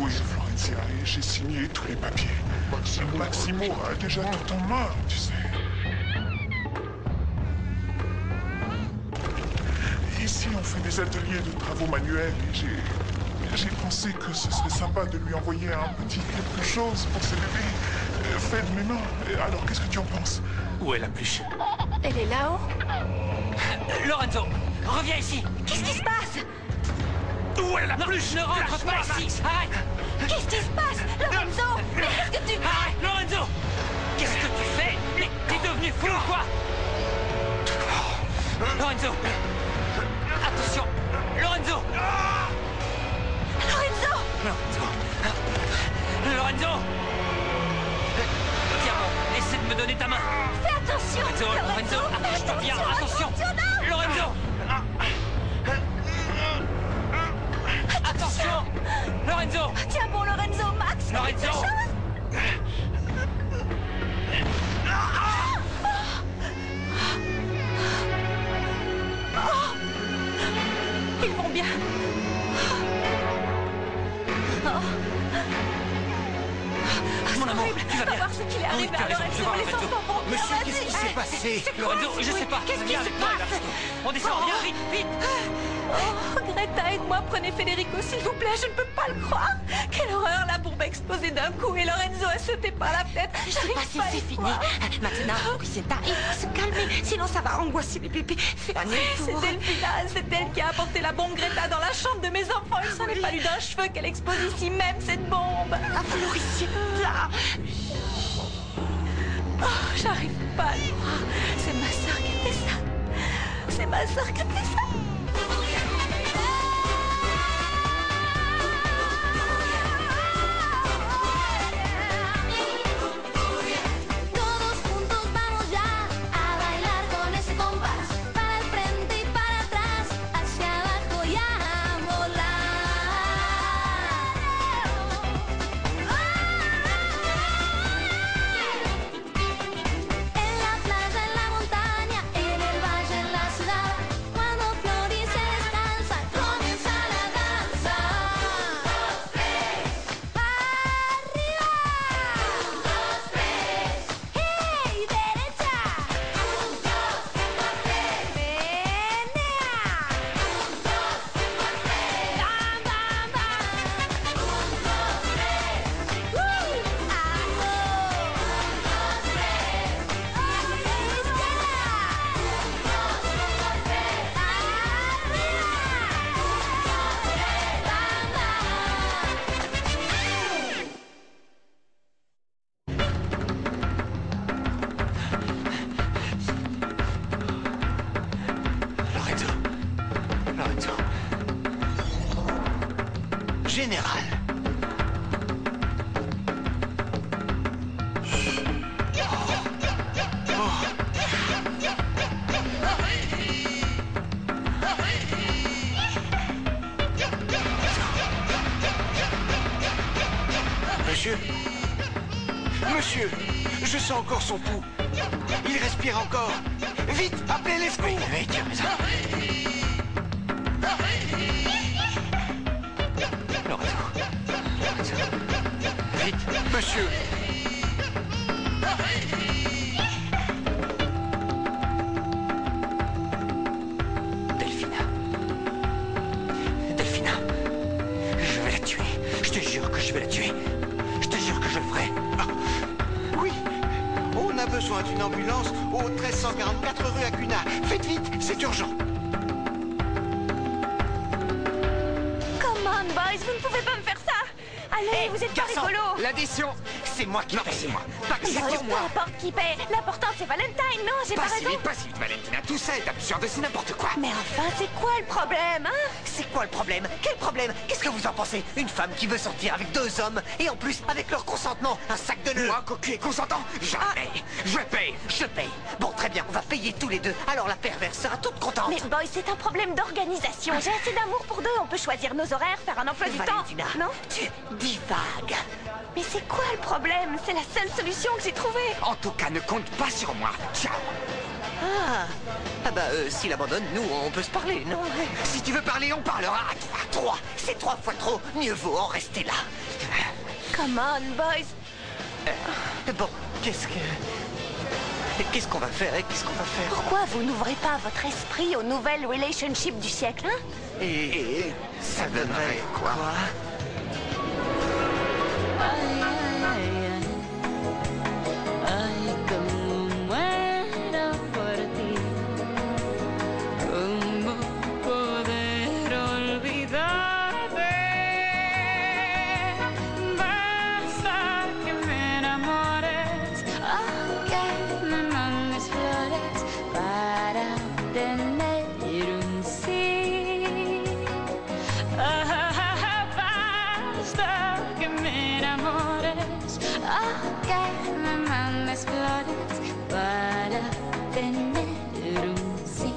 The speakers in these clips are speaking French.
Oui, Florencia, et j'ai signé tous les papiers. Maximo a déjà tout en main, tu sais. Ici, on fait des ateliers de travaux manuels et j'ai pensé que ce serait sympa de lui envoyer un petit quelque chose pour ses bébés fait de mes mains. Alors, qu'est-ce que tu en penses? Où est la pluche? Elle est là-haut. Lorenzo, reviens ici. Qu'est-ce qui se passe? Où est la pluche? Ne rentre pas ici. Arrête. Qu'est-ce qui se passe? Lorenzo, mais qu'est-ce que tu... Arrête, Lorenzo. Qu'est-ce que tu fais? Mais t'es devenu fou ou quoi? Lorenzo. Attention. Lorenzo. Lorenzo! Lorenzo. Lorenzo. Tiens bon, essaie de me donner ta main. Fais attention! Lorenzo, accroche-toi bien, attention! Lorenzo! Attention! Lorenzo! Tiens bon, Lorenzo, Max! Lorenzo! Ils vont bien. Mon amour, tu vas bien? voir ce qu'il est arrivé à Lorenzo. Les enfants vont bien. Monsieur, qu'est-ce qui s'est passé? Lorenzo, je sais pas. Qu'est-ce qui Viens se avec moi, là. passe? On descend, viens, vite, vite! Oh, Greta, aide-moi, prenez Federico, s'il vous plaît, je ne peux pas le croire. Quelle horreur, la bombe a explosé d'un coup et Lorenzo a sauté par la fenêtre. Je sais pas si c'est fini. Maintenant, Floricienta, il faut se calmer, sinon ça va angoisser les bébés. Fais un C'est effort. Delphina, c'est elle qui a apporté la bombe Greta dans la chambre de mes enfants. Il s'en est fallu d'un cheveu qu'elle explose ici même, cette bombe. Ah, Floricienta. Oh, j'arrive pas à le croire. C'est ma sœur qui a fait ça. C'est ma sœur qui a fait ça. Todos juntos vamos ya a bailar con ese compás, para el frente y para atrás, hacia abajo y a volar. En la playa, en la montaña, en el valle, en la ciudad, cuando Florice descansa, comienza la danza. Arriba. ¡Hey, derecha! ¡Menea! ¡Bam, bam, bam! Lorenzo. Lorenzo. Général. Monsieur. Monsieur, je sens encore son pouls. Il respire encore. Vite, appelez les secours. Oui, tu as raison. Lorenzo. Lorenzo. Vite. Monsieur. Delphina. Delphina. Je vais la tuer. Je te jure que je vais la tuer. Je te jure que je le ferai. Oui. On a besoin d'une ambulance au 1344 rue Acuna. Faites vite, c'est urgent. Come on, boys, vous ne pouvez pas me faire ça. Allez, vous êtes pas Garçon, rigolo. l'addition, c'est moi qui paye. c'est moi. Pas que Boys, c'est peu moi. importe qui paie. L'important, c'est Valentine, non? J'ai pas raison. Pas si vite, Valentina. Tout ça est absurde, c'est n'importe quoi. Mais enfin, c'est quoi le problème, hein? C'est quoi le problème? Quel problème? Qu'est-ce que vous en pensez? Une femme qui veut sortir avec deux hommes, et en plus avec leur consentement, un sac de nœuds. Moi, cocu et consentant, jamais. Je paye. Je paye. Bon, très bien, on va payer tous les deux. Alors la perverse sera toute contente. Mais boy, c'est un problème d'organisation. J'ai assez d'amour pour deux. On peut choisir nos horaires, faire un emploi du Valentina, temps. Non? tu divagues. Mais c'est quoi le problème? C'est la seule solution que j'ai trouvée. En tout cas, ne compte pas sur moi. Ciao. S'il abandonne, nous, on peut se parler, non? Si tu veux parler, on parlera à trois. C'est 3 fois trop. Mieux vaut en rester là. Come on, boys. Bon, qu'est-ce qu'on va faire? Qu'est-ce qu'on va faire? Pourquoi vous n'ouvrez pas votre esprit aux nouvelles relationships du siècle, hein? Et ça donnerait quoi? Ay, como muero por ti. ¿Cómo poder olvidarte? Basta que me enamores, aunque me mandes flores para tener un sí. Basta que me enamores, aunque me mandes flores para tener un sí.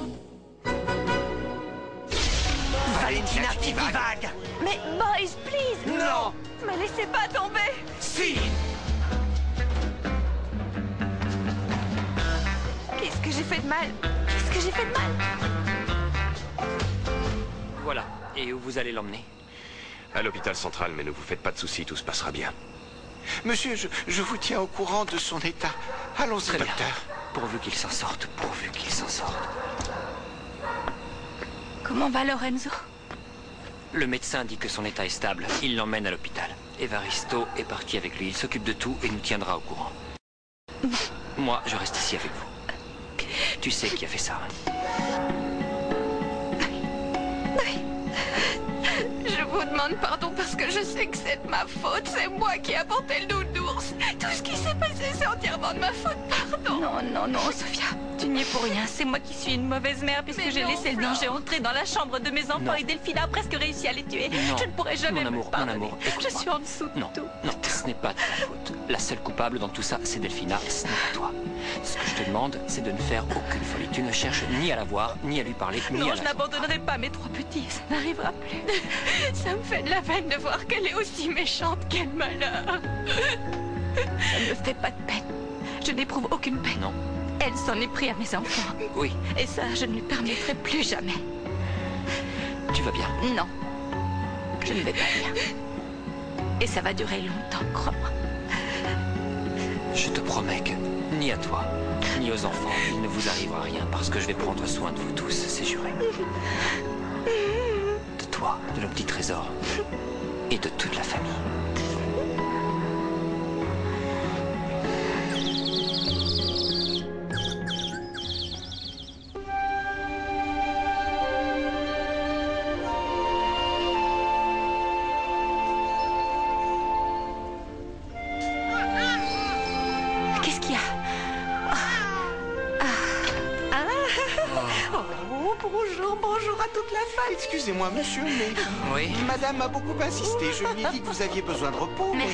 Valentina qui divague. Mais, boys, please. Non. Me laissez pas tomber. Si. Qu'est-ce que j'ai fait de mal? Qu'est-ce que j'ai fait de mal? Voilà. Et où vous allez l'emmener? À l'hôpital central, mais ne vous faites pas de soucis, tout se passera bien. Monsieur, je vous tiens au courant de son état. Allons-y, Très bien. docteur. Pourvu qu'il s'en sorte, pourvu qu'il s'en sorte. Comment va Lorenzo? Le médecin dit que son état est stable. Il l'emmène à l'hôpital. Evaristo est parti avec lui. Il s'occupe de tout et nous tiendra au courant. Moi, je reste ici avec vous. Tu sais qui a fait ça, hein? Je vous demande pardon parce que je sais que c'est de ma faute. C'est moi qui ai apporté le nounours. Tout ce qui s'est passé, c'est entièrement de ma faute. Pardon. Non, non, non, Sophia. Tu n'y es pour rien. C'est moi qui suis une mauvaise mère puisque j'ai laissé le danger entrer dans la chambre de mes enfants Non. et Delphina a presque réussi à les tuer. Non. Je ne pourrai jamais Mon me amour, pardonner. mon amour, Je écoute-moi. suis en dessous de Non, tout. non, ce n'est pas de ta faute. La seule coupable dans tout ça, c'est Delphina, ce n'est pas toi. Ce que je te demande, c'est de ne faire aucune folie. Tu ne cherches ni à la voir, ni à lui parler, ni Non, à je la n'abandonnerai pas mes 3 petits. Ça n'arrivera plus. Ça me fait de la peine de voir qu'elle est aussi méchante. Quel malheur. Ça ne me fait pas de peine. Je n'éprouve aucune peine. Non. Elle s'en est pris à mes enfants. Oui, Et ça, je ne lui permettrai plus jamais. tu vas bien. Non. Je ne vais pas bien. Et ça va durer longtemps, crois-moi. Je te promets que ni à toi, ni aux enfants, il ne vous arrivera rien parce que je vais prendre soin de vous tous, c'est juré. De toi, de nos petits trésors et de toute la famille. Qu'est-ce qu'il y a? Oh, bonjour, bonjour à toute la famille. Excusez-moi, monsieur, mais... Oui. Madame a beaucoup insisté. Je lui ai dit que vous aviez besoin de repos. mais-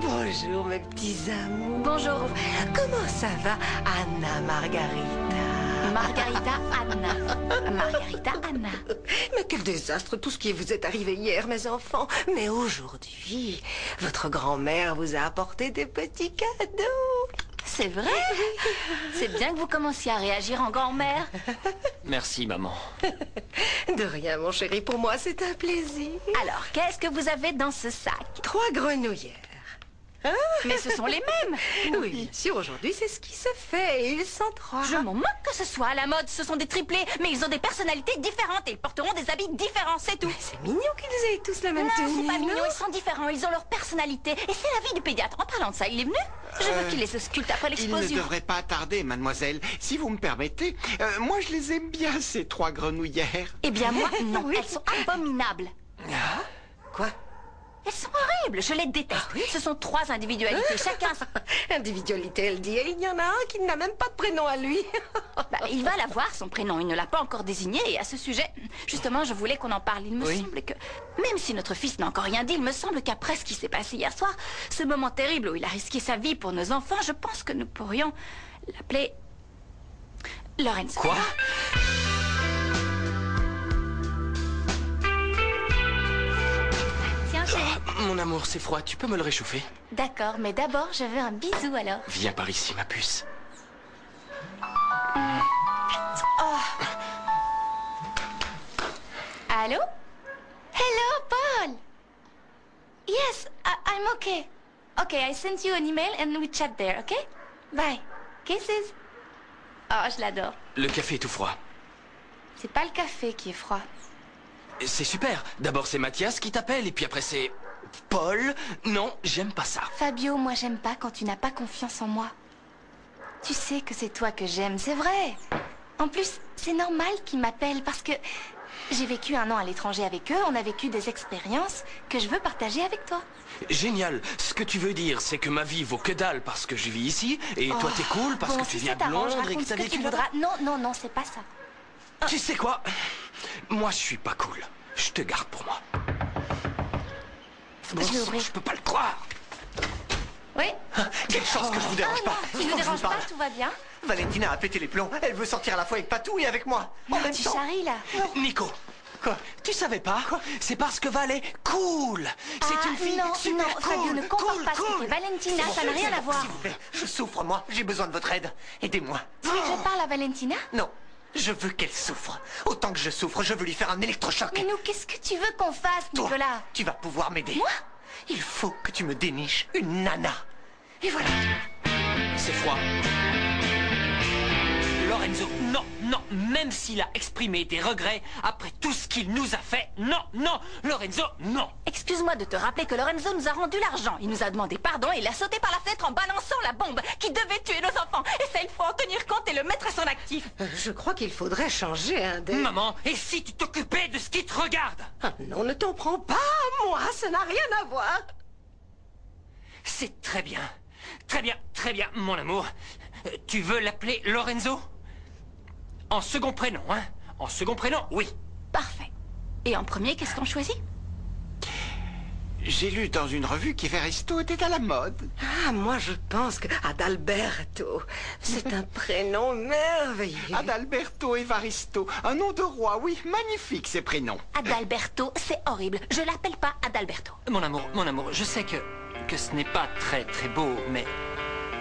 Bonjour, mes petits amours. Bonjour. Comment ça va, Anna Margarita? Margarita Anna. Margarita Anna. Mais quel désastre, tout ce qui vous est arrivé hier, mes enfants. Mais aujourd'hui, votre grand-mère vous a apporté des petits cadeaux. C'est vrai? C'est bien que vous commenciez à réagir en grand-mère. Merci, maman. De rien, mon chéri, pour moi, c'est un plaisir. Alors, qu'est-ce que vous avez dans ce sac? 3 grenouillères. Mais ce sont les mêmes. Oui, bien sûr, aujourd'hui, c'est ce qui se fait. Et ils sont 3. Je m'en moque que ce soit à la mode. Ce sont des triplés, mais ils ont des personnalités différentes et ils porteront des habits différents, c'est tout. C'est mignon qu'ils aient tous la même Non, tenue. c'est pas mignon, non? ils sont différents, ils ont leur personnalité. Et c'est l'avis du pédiatre. En parlant de ça, il est venu? Je veux qu'il les ausculte après Il ne l'explosion. devrait pas tarder, mademoiselle. Si vous me permettez, moi je les aime bien, ces 3 grenouillères. Eh bien moi, non, Oui. elles sont abominables. Quoi? Elles sont horribles, je les déteste. Ce sont 3 individualités, chacun... Individualité, elle dit. Et il y en a un qui n'a même pas de prénom à lui. Bah, il va l'avoir, son prénom, il ne l'a pas encore désigné. Et à ce sujet, justement, je voulais qu'on en parle. Il me Oui. semble que, même si notre fils n'a encore rien dit, il me semble qu'après ce qui s'est passé hier soir, ce moment terrible où il a risqué sa vie pour nos enfants, je pense que nous pourrions l'appeler... Lorenzo. Quoi? Tiens, chérie. Mon amour, c'est froid, tu peux me le réchauffer? D'accord, mais d'abord, je veux un bisou alors. Viens par ici, ma puce. Allô? Hello, Paul. Yes, I'm okay. Okay, I sent you an email and we chat there, okay? Bye. Kisses. Oh, je l'adore. Le café est tout froid. C'est pas le café qui est froid. C'est super. D'abord c'est Mathias qui t'appelle et puis après c'est... Paul. Non, j'aime pas ça. Fabio, moi j'aime pas quand tu n'as pas confiance en moi. Tu sais que c'est toi que j'aime, c'est vrai. En plus, c'est normal qu'ils m'appellent parce que j'ai vécu 1 an à l'étranger avec eux, on a vécu des expériences que je veux partager avec toi. Génial. Ce que tu veux dire, c'est que ma vie vaut que dalle parce que je vis ici et toi t'es cool parce que tu viens de Londres et que t'as vécu là-bas. Non, c'est pas ça. Tu sais quoi? Moi je suis pas cool. Je te garde pour moi. Je vais ouvrir. Je peux pas le croire. Oui? Quelle chance que je vous dérange pas. Tu ne déranges pas, tout va bien? Valentina a pété les plombs. Elle veut sortir à la fois avec Patou et avec moi. En même Tu temps. charries là. Nico. Quoi? Tu savais pas? C'est parce que Val est cool. C'est une fille super cool. Fabio, ne compare pas ce que fait Valentina, ça n'a rien à voir. S'il vous plaît, je souffre moi. J'ai besoin de votre aide. Aidez-moi. Tu veux que je parle à Valentina? Non. Je veux qu'elle souffre. Autant que je souffre, je veux lui faire un électrochoc. Mais nous, qu'est-ce que tu veux qu'on fasse, Toi, Nicolas? tu vas pouvoir m'aider. Moi? Il faut que tu me déniches une nana. Et voilà. C'est froid. Lorenzo, non, même s'il a exprimé des regrets après tout ce qu'il nous a fait, non, Lorenzo, non. Excuse-moi de te rappeler que Lorenzo nous a rendu l'argent. Il nous a demandé pardon et il a sauté par la fenêtre en balançant la bombe qui devait tuer nos enfants. Et ça, il faut en tenir compte et le mettre à son actif. Je crois qu'il faudrait changer un des... Maman, et si tu t'occupais de ce qui te regarde? Ah, non, ne t'en prends pas à moi, ça n'a rien à voir. C'est très bien, mon amour. Tu veux l'appeler Lorenzo? En second prénom, hein? En second prénom, oui. Parfait. Et en premier, qu'est-ce qu'on choisit? J'ai lu dans une revue qu'Evaristo était à la mode. Ah, moi je pense que Adalberto, c'est un prénom merveilleux. Adalberto Evaristo, un nom de roi, oui, magnifique ces prénoms. Adalberto, c'est horrible. Je l'appelle pas Adalberto. Mon amour, je sais que ce n'est pas très beau, mais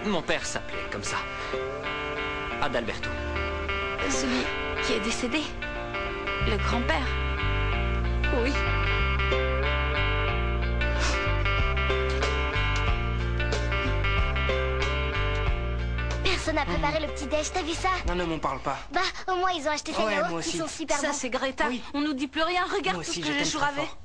mon père s'appelait comme ça. Adalberto. Celui qui est décédé. Le grand-père. Oui. Personne n'a préparé le petit-déj, t'as vu ça? Non, ne m'en parle pas. Bah, au moins ils ont acheté ces Ouais, yaourts moi qui aussi. sont super Ça, bons. c'est Greta. Oui. On nous dit plus rien. Regarde Moi tout ce aussi, que je j'ai t'aime très chouravé. fort.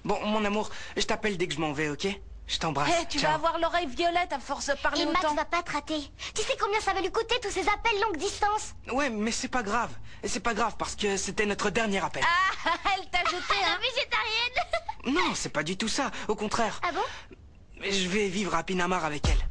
Bon, mon amour, je t'appelle dès que je m'en vais, ok? Je t'embrasse. Tu Ciao. vas avoir l'oreille violette à force de parler Et Max longtemps. va pas te rater. Tu sais combien ça va lui coûter tous ces appels longue distance? Ouais, mais c'est pas grave. C'est pas grave parce que c'était notre dernier appel. Ah, elle t'a jeté, La hein? végétarienne. Non, c'est pas du tout ça. Au contraire. Ah bon? Je vais vivre à Pinamar avec elle.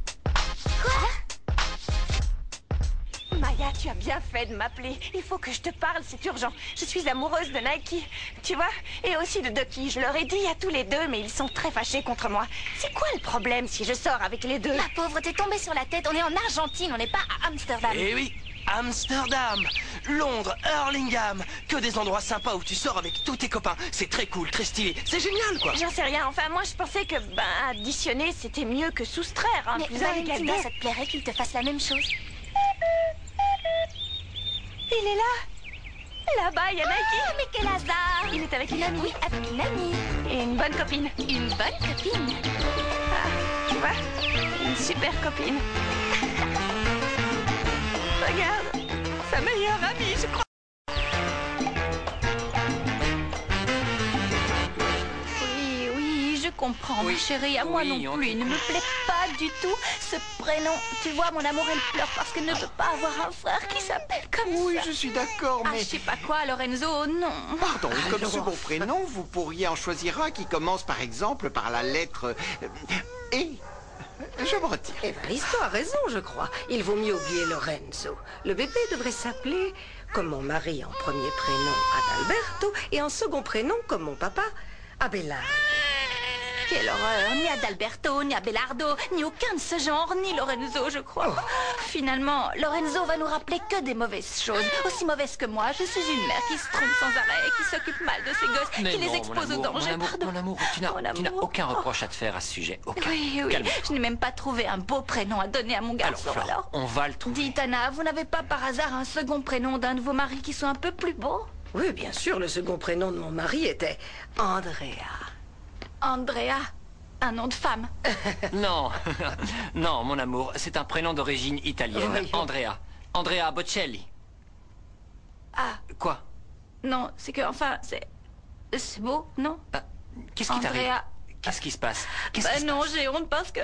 Maya, tu as bien fait de m'appeler. Il faut que je te parle, c'est urgent. Je suis amoureuse de Nike, tu vois, et aussi de Ducky. Je leur ai dit à tous les deux, mais ils sont très fâchés contre moi. C'est quoi le problème si je sors avec les deux? La pauvre, t'es tombée sur la tête. On est en Argentine, on n'est pas à Amsterdam. Eh oui, Amsterdam, Londres, Hurlingham, que des endroits sympas où tu sors avec tous tes copains. C'est très cool, très stylé. C'est génial, quoi. J'en sais rien. Enfin, moi, je pensais que, additionner, c'était mieux que soustraire, hein. Mais Plus un égale Valentina, deux. ça te plairait qu'il te fasse la même chose? Il est là. Là-bas, il y a Nike. Ah, mais quel hasard! Il est avec une amie. Oui, avec une amie. Et une bonne copine. Une bonne copine. Ah, tu vois, une super copine. Regarde, sa meilleure amie, je crois. Oui, je comprends, ma chérie. À moi oui, non on plus. Il ne me plaît pas du tout ce prénom. Tu vois, mon amour, elle pleure parce qu'elle ne veut pas avoir un frère qui s'appelle comme Oui, ça. je suis d'accord, Ah, mais... je sais pas quoi, Lorenzo, non. Pardon, comme second prénom, vous pourriez en choisir un qui commence par exemple par la lettre E. Je me retire. Evaristo a raison, je crois. Il vaut mieux oublier Lorenzo. Le bébé devrait s'appeler, comme mon mari en premier prénom, Adalberto, et en second prénom, comme mon papa, Abelard. Quelle horreur. Ni Adalberto, ni Abelardo, ni aucun de ce genre, ni Lorenzo, je crois. Finalement, Lorenzo va nous rappeler que des mauvaises choses. Aussi mauvaises que moi, je suis une mère qui se trompe sans arrêt, qui s'occupe mal de ses gosses, Mais qui non, les expose mon au amour, danger. Pardon. mon amour, tu Mon n'as amour. aucun reproche à te faire à ce sujet. Aucun. Oui, Calme-toi. je n'ai même pas trouvé un beau prénom à donner à mon garçon, Alors, Flore, on va le trouver. Dites, Anna, vous n'avez pas par hasard un second prénom d'un de vos maris qui soit un peu plus beau? Oui, bien sûr, le second prénom de mon mari était Andrea. Andrea, un nom de femme. Non, non, mon amour, c'est un prénom d'origine italienne. Voyons. Andrea. Andrea Bocelli. Ah, Quoi? non, c'est que, enfin, c'est beau, non? Qu'est-ce qui t'arrive? Andrea. Qu'est-ce qui se passe? Qu'est-ce qui se Non, passe? j'ai honte parce que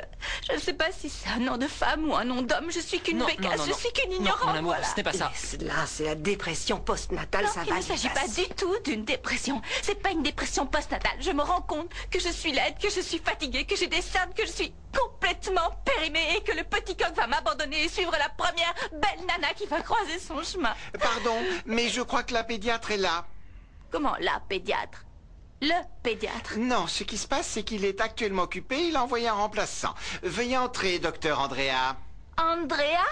je ne sais pas si c'est un nom de femme ou un nom d'homme. Je suis qu'une Non, bécasse, non, je non. suis qu'une Non, ignorante. mon amour, voilà. ce n'est pas ça. Là, c'est la dépression postnatale, Non, ça il va. ne s'agit pas du tout d'une dépression. C'est pas une dépression postnatale. Je me rends compte que je suis laide, que je suis fatiguée, que j'ai des cernes, que je suis complètement périmée et que le petit coq va m'abandonner et suivre la première belle nana qui va croiser son chemin. Pardon, mais je crois que la pédiatre est là. Comment, la pédiatre? Le pédiatre. Non, ce qui se passe, c'est qu'il est actuellement occupé. Il a envoyé un remplaçant. Veuillez entrer, docteur Andrea. Andrea?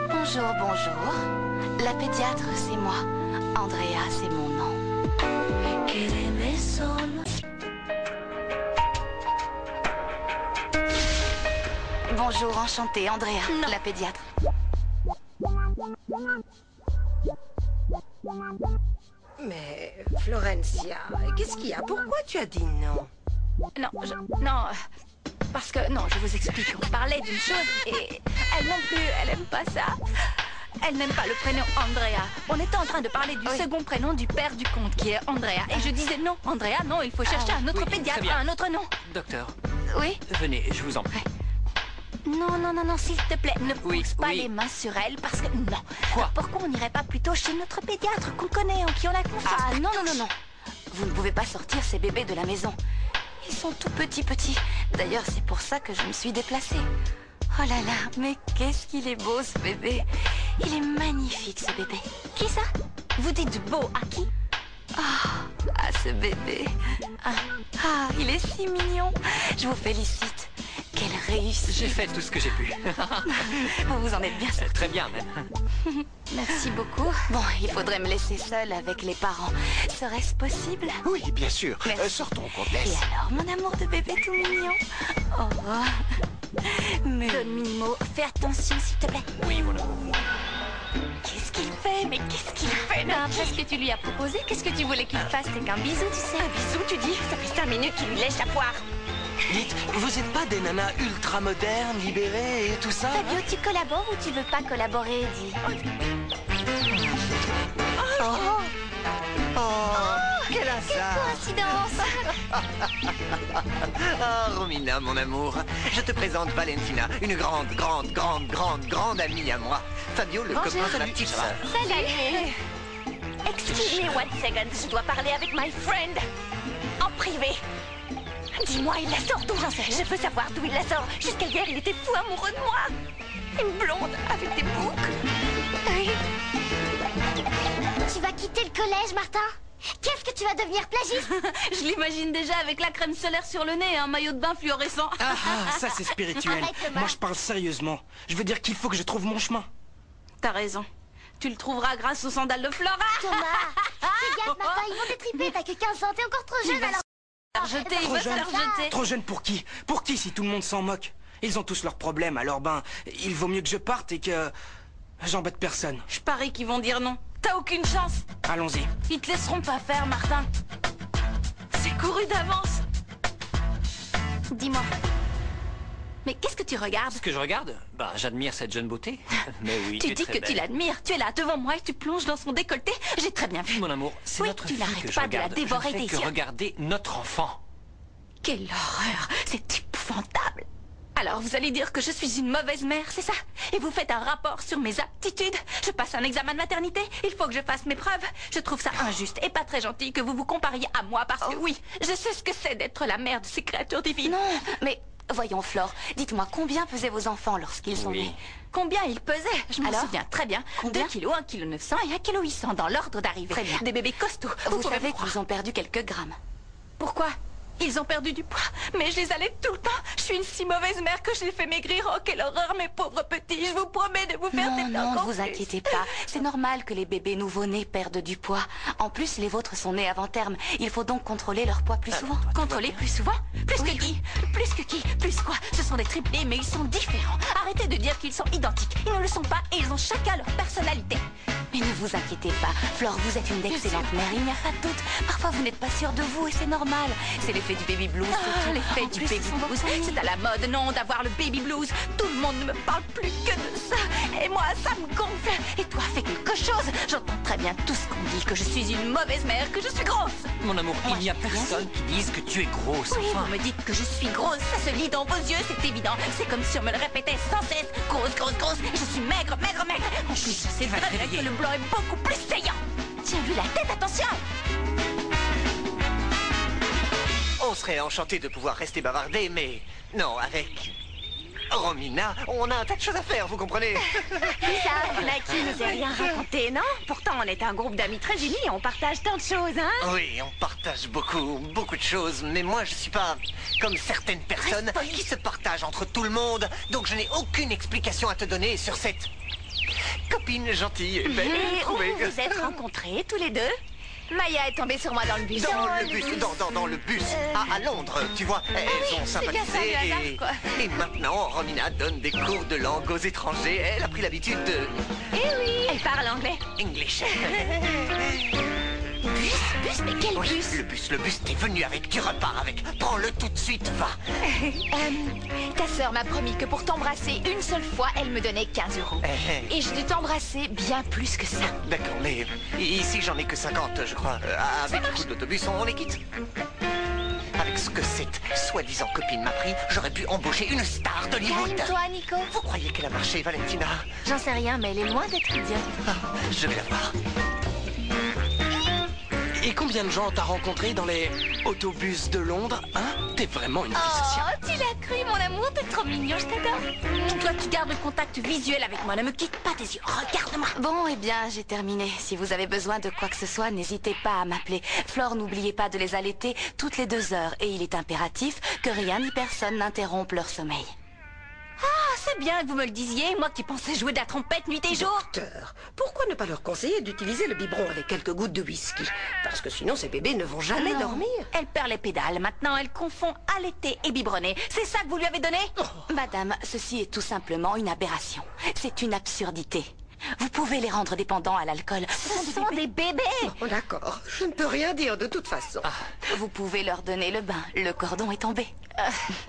Bonjour, bonjour. La pédiatre, c'est moi. Andrea, c'est mon nom. Bonjour, enchantée, Andrea, la pédiatre. Mais, Florencia, qu'est-ce qu'il y a? Pourquoi tu as dit non? Non, non, parce que, non, je vous explique. On parlait d'une chose et elle non plus, elle aime pas ça. Elle n'aime pas le prénom Andrea. On était en train de parler du second prénom du père du comte, qui est Andrea. Et je disais non, Andrea, non, il faut chercher un autre oui, pédiatre, très bien. un autre nom. Docteur, Oui? venez, je vous en prie. Non, non, non, non, s'il te plaît, ne Oui, pousse pas oui. les mains sur elle, parce que, non. Quoi? Pourquoi on n'irait pas plutôt chez notre pédiatre qu'on connaît, en qui on a confiance? Ah non, non, non, non. Vous ne pouvez pas sortir ces bébés de la maison. Ils sont tout petits. D'ailleurs, c'est pour ça que je me suis déplacée. Oh là là, mais qu'est-ce qu'il est beau ce bébé. Il est magnifique ce bébé. Qui ça? Vous dites beau à qui? Ah, ce bébé. Ah, il est si mignon. Je vous félicite. Quelle réussite. J'ai fait tout ce que j'ai pu. Vous vous en êtes bien sorti. Très bien, même. Merci beaucoup. Bon, il faudrait me laisser seule avec les parents. Serait-ce possible? Oui, bien sûr. Merci. Sortons, Et comtesse. alors, mon amour de bébé tout mignon? Oh. Mais Don Minimo, fais attention, s'il te plaît. Oui, mon amour. qu'est-ce qu'il fait? Mais qu'est-ce qu'il fait, Après ce que tu lui as proposé, qu'est-ce que tu voulais qu'il fasse? C'est qu'un bisou, tu sais. Un bisou, tu dis? Ça fait 5 minutes qu'il lui lèche la poire. Dites, vous êtes pas des nanas ultra modernes, libérées et tout ça? Fabio, tu collabores ou tu veux pas collaborer, dis? Quel hasard! Coïncidence! Ah, Romina, mon amour, je te présente Valentina, une grande amie à moi. Fabio, le copain de la petite sœur. Salut! Excuse me one second, je dois parler avec my friend. En privé. Dis-moi, il la sort d'où? J'en sais rien. Je veux savoir d'où il la sort. Jusqu'à hier, il était fou amoureux de moi. Une blonde avec des boucles. Oui. Tu vas quitter le collège, Martin? Qu'est-ce que tu vas devenir plagiste? Je l'imagine déjà avec la crème solaire sur le nez et un maillot de bain fluorescent. Ah, ça c'est spirituel. Arrête, Thomas. Moi je parle sérieusement. Je veux dire qu'il faut que je trouve mon chemin. T'as raison. Tu le trouveras grâce aux sandales de Flora. Thomas, fais gaffe, Martin, ils vont détriper. T'as que 15 ans, t'es encore trop jeune, alors... Rejeter, il Trop va se jeune. faire jeter. Trop jeune pour qui? Pour qui si tout le monde s'en moque? Ils ont tous leurs problèmes, alors ben, il vaut mieux que je parte et que j'embête personne. Je parie qu'ils vont dire non. T'as aucune chance. Allons-y. Ils te laisseront pas faire, Martin. C'est couru d'avance. Dis-moi. Mais qu'est-ce que tu regardes? Ce que je regarde? Ben, j'admire cette jeune beauté. Mais oui, Tu es dis très que tu belle. l'admires. Tu es là devant moi et tu plonges dans son décolleté. J'ai très bien vu. Mon amour, c'est Oui, notre tu fille n'arrêtes que je pas de la regarde. dévorer Je ne fais des que yeux. regarder notre enfant. Quelle horreur. C'est épouvantable. Alors, vous allez dire que je suis une mauvaise mère, c'est ça? Et vous faites un rapport sur mes aptitudes? Je passe un examen de maternité? Il faut que je fasse mes preuves? Je trouve ça injuste et pas très gentil que vous vous compariez à moi parce que oui, je sais ce que c'est d'être la mère de ces créatures divines. Non, mais voyons, Flore, dites-moi combien pesaient vos enfants lorsqu'ils sont Oui. nés? Combien ils pesaient? Je m'en Alors souviens très bien. Combien 2 kilos, 1 kg 900 et 1 kg 800 dans l'ordre d'arrivée. Très bien. Des bébés costauds. Vous pouvez savez me croire. qu'ils ont perdu quelques grammes. Pourquoi? Ils ont perdu du poids, mais je les allais tout le temps. Je suis une si mauvaise mère que je les fais maigrir. Oh, quelle horreur, mes pauvres petits. Je vous promets de vous faire des Non, vous inquiétez pas. C'est normal que les bébés nouveau-nés perdent du poids. En plus, les vôtres sont nés avant terme. Il faut donc contrôler leur poids plus souvent. Contrôler plus souvent? Plus que qui? Plus que qui? Plus quoi? Ce sont des triplés, mais ils sont différents. Arrêtez de dire qu'ils sont identiques. Ils ne le sont pas et ils ont chacun leur personnalité. Mais ne vous inquiétez pas, Flore, vous êtes une d'excellentes mères, il n'y a pas de doute. Parfois, vous n'êtes pas sûre de vous et c'est normal. C'est l'effet du baby blues. L'effet du baby blues, c'est à la mode, non, d'avoir le baby blues. Tout le monde ne me parle plus que de ça. Et moi, ça me gonfle. Et toi, fais quelque chose. J'entends très bien tout ce qu'on dit, que je suis une mauvaise mère, que je suis grosse. Mon amour, il n'y a personne qui dise que tu es grosse. Oui, vous me dites que je suis grosse, ça se lit dans vos yeux, c'est évident. C'est comme si on me le répétait sans cesse. Grosse, grosse, grosse. Et je suis maigre, maigre, maigre. En plus, c'est vrai que le blanc est beaucoup plus saillant. Tiens, vu la tête, attention. On serait enchanté de pouvoir rester bavardé, mais non, avec Romina, on a un tas de choses à faire, vous comprenez? Bizarre, Nike nous a rien raconté, non? Pourtant, on est un groupe d'amis très unis et on partage tant de choses, hein? Oui, on partage beaucoup de choses, mais moi je suis pas comme certaines personnes qui se partagent entre tout le monde, donc je n'ai aucune explication à te donner sur cette copine gentille et belle. Et où vous vous êtes rencontrés, tous les deux? Maya est tombée sur moi dans le bus. Dans le bus, à Londres, tu vois. Elles ont sympathisé et maintenant, Romina donne des cours de langue aux étrangers. Elle a pris l'habitude de... Eh oui, elle parle anglais. English. Bus, mais quel bus? Le bus, t'es venu avec, tu repars avec. Prends-le tout de suite, va. Ta sœur m'a promis que pour t'embrasser une seule fois, elle me donnait 15 €. Et je vais t'embrasser bien plus que ça. D'accord, mais ici j'en ai que 50, je crois. Avec le coup de l'autobus, on les quitte. Avec ce que cette soi-disant copine m'a pris, j'aurais pu embaucher une star d'Hollywood. Calme-toi, Nico. Vous croyez qu'elle a marché, Valentina? J'en sais rien, mais elle est loin d'être idiote. Je vais la voir. Et combien de gens t'as rencontré dans les autobus de Londres, hein? T'es vraiment une fille sociale. Oh, tu l'as cru, mon amour, t'es trop mignon, je t'adore. Toi qui gardes le contact visuel avec moi, ne me quitte pas tes yeux, regarde-moi. Bon, eh bien, j'ai terminé. Si vous avez besoin de quoi que ce soit, n'hésitez pas à m'appeler. Flore, n'oubliez pas de les allaiter toutes les 2 heures. Et il est impératif que rien ni personne n'interrompe leur sommeil. Ah, c'est bien que vous me le disiez, moi qui pensais jouer de la trompette nuit et jour. Docteur, pourquoi ne pas leur conseiller d'utiliser le biberon avec quelques gouttes de whisky? Parce que sinon, ces bébés ne vont jamais dormir. Elle perd les pédales, maintenant elle confond allaiter et biberonner. C'est ça que vous lui avez donné? Madame, ceci est tout simplement une aberration. C'est une absurdité. Vous pouvez les rendre dépendants à l'alcool. Ce sont des bébés. Oh, d'accord, je ne peux rien dire de toute façon. Vous pouvez leur donner le bain. Le cordon est tombé.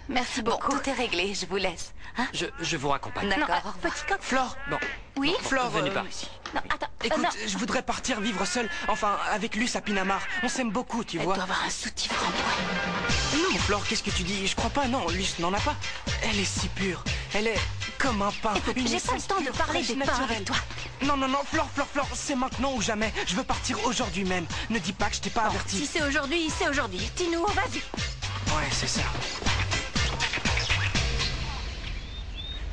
Merci beaucoup. Bon, tout est réglé, je vous laisse. Hein? Je vous raccompagne. D'accord. Petit coq. Flore, Bon. Oui? Flore, Venez par ici. Non, attends. écoute, non. je voudrais partir vivre seul. Enfin, avec Luce à Pinamar. On s'aime beaucoup, tu Elle vois. doit avoir un soutif frambois. Non, Flore, qu'est-ce que tu dis? Je crois pas, non. Luce n'en a pas. Elle est si pure. Elle est comme un pain. Une J'ai pas le essence temps de pure, parler fraîche, des pains naturelle. avec toi. Non, Flore, c'est maintenant ou jamais. Je veux partir aujourd'hui même. Ne dis pas que je t'ai pas averti. Si c'est aujourd'hui, c'est aujourd'hui. Dis-nous, vas-y. Ouais, c'est ça.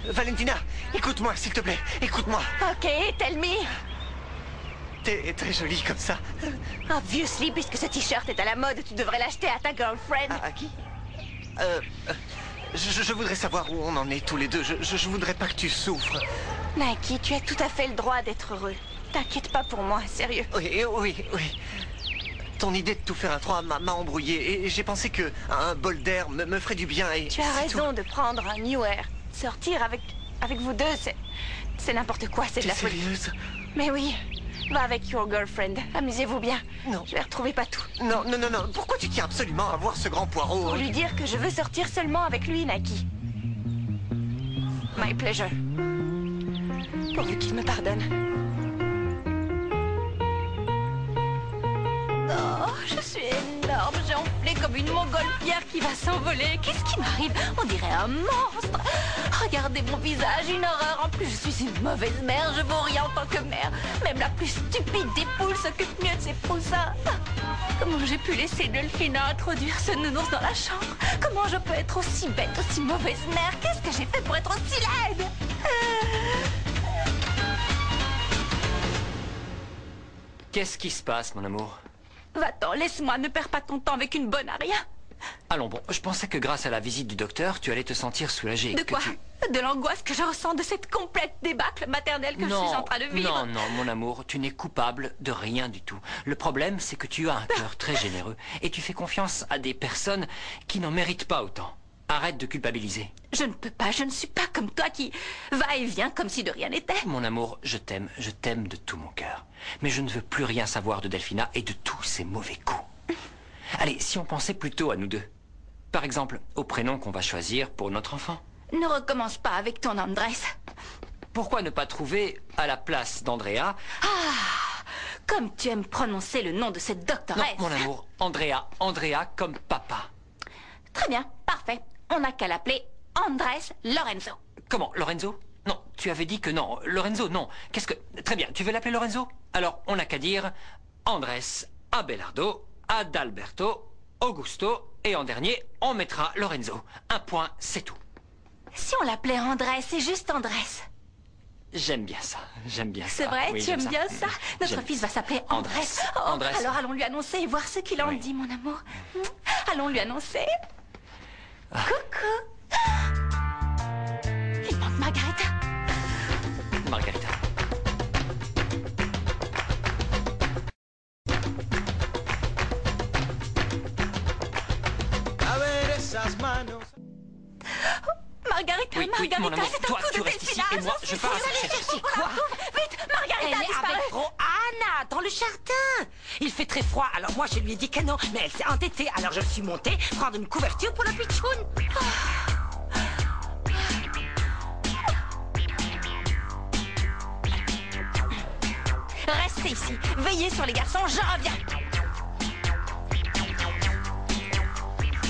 Valentina, écoute-moi, s'il te plaît. Écoute-moi. Ok, tell me. T'es très jolie comme ça. Obviously, puisque ce t-shirt est à la mode, tu devrais l'acheter à ta girlfriend. À qui? Je voudrais savoir où on en est tous les deux. Je voudrais pas que tu souffres. Nike, tu as tout à fait le droit d'être heureux. T'inquiète pas pour moi, sérieux. Oui. Ton idée de tout faire à 3 m'a embrouillé et j'ai pensé que un bol d'air me ferait du bien et... Tu as raison de prendre un new air. Sortir avec vous deux, c'est n'importe quoi, c'est de la folie. Sérieuse? Mais oui, va avec your girlfriend, amusez-vous bien. Non. Je vais retrouver Patou. Non. Pourquoi tu tiens absolument à voir ce grand poireau? Pour lui dire que je veux sortir seulement avec lui, Naki. My pleasure. Pourvu qu'il me pardonne. Oh, je suis énorme, j'ai enflé comme une montgolfière qui va s'envoler. Qu'est-ce qui m'arrive? On dirait un monstre. Regardez mon visage, une horreur. En plus, je suis une mauvaise mère, je vaux rien en tant que mère. Même la plus stupide des poules s'occupe mieux de ses poussins. Comment j'ai pu laisser Delphina introduire ce nounours dans la chambre? Comment je peux être aussi bête, aussi mauvaise mère? Qu'est-ce que j'ai fait pour être aussi laide? Qu'est-ce qui se passe, mon amour? Va-t'en, laisse-moi, ne perds pas ton temps avec une bonne à rien. Allons bon, je pensais que grâce à la visite du docteur, tu allais te sentir soulagée. De quoi? De l'angoisse que je ressens de cette complète débâcle maternelle que je suis en train de vivre. Non, mon amour, tu n'es coupable de rien du tout. Le problème, c'est que tu as un cœur très généreux et tu fais confiance à des personnes qui n'en méritent pas autant. Arrête de culpabiliser. Je ne peux pas, je ne suis pas comme toi qui va et vient comme si de rien n'était. Mon amour, je t'aime de tout mon cœur. Mais je ne veux plus rien savoir de Delphina et de tous ses mauvais coups. Allez, si on pensait plutôt à nous deux. Par exemple, au prénom qu'on va choisir pour notre enfant. Ne recommence pas avec ton Andrés. Pourquoi ne pas trouver à la place d'Andrea... Ah, comme tu aimes prononcer le nom de cette doctoresse. Non, mon amour, Andrea comme papa. Très bien, parfait. On n'a qu'à l'appeler Andrés Lorenzo. Comment, Lorenzo? Non, tu avais dit que non. Lorenzo, non. Qu'est-ce que... Très bien, tu veux l'appeler Lorenzo? Alors, on n'a qu'à dire Andrés Abelardo Adalberto Augusto, et en dernier, on mettra Lorenzo. Un point, c'est tout. Si on l'appelait Andrés, c'est juste Andrés. J'aime bien ça, C'est vrai, oui, tu aimes bien ça? Notre fils va s'appeler Andrés. Oh, Andrés. Alors allons lui annoncer et voir ce qu'il en dit, mon amour. Allons lui annoncer. Coucou. Il manque Margarita. Margarita. Margarita, oui, Margarita, mon amour, c'est un toi, coup tu de restes ici Delphina. et moi, je pars. C'est quoi? Vite, Margarita Elle a est disparu. avec Rohanna, dans le jardin. Il fait très froid, alors moi je lui ai dit que non, mais elle s'est entêtée, alors je suis montée prendre une couverture pour la pitchoune. Restez ici, veillez sur les garçons, je reviens.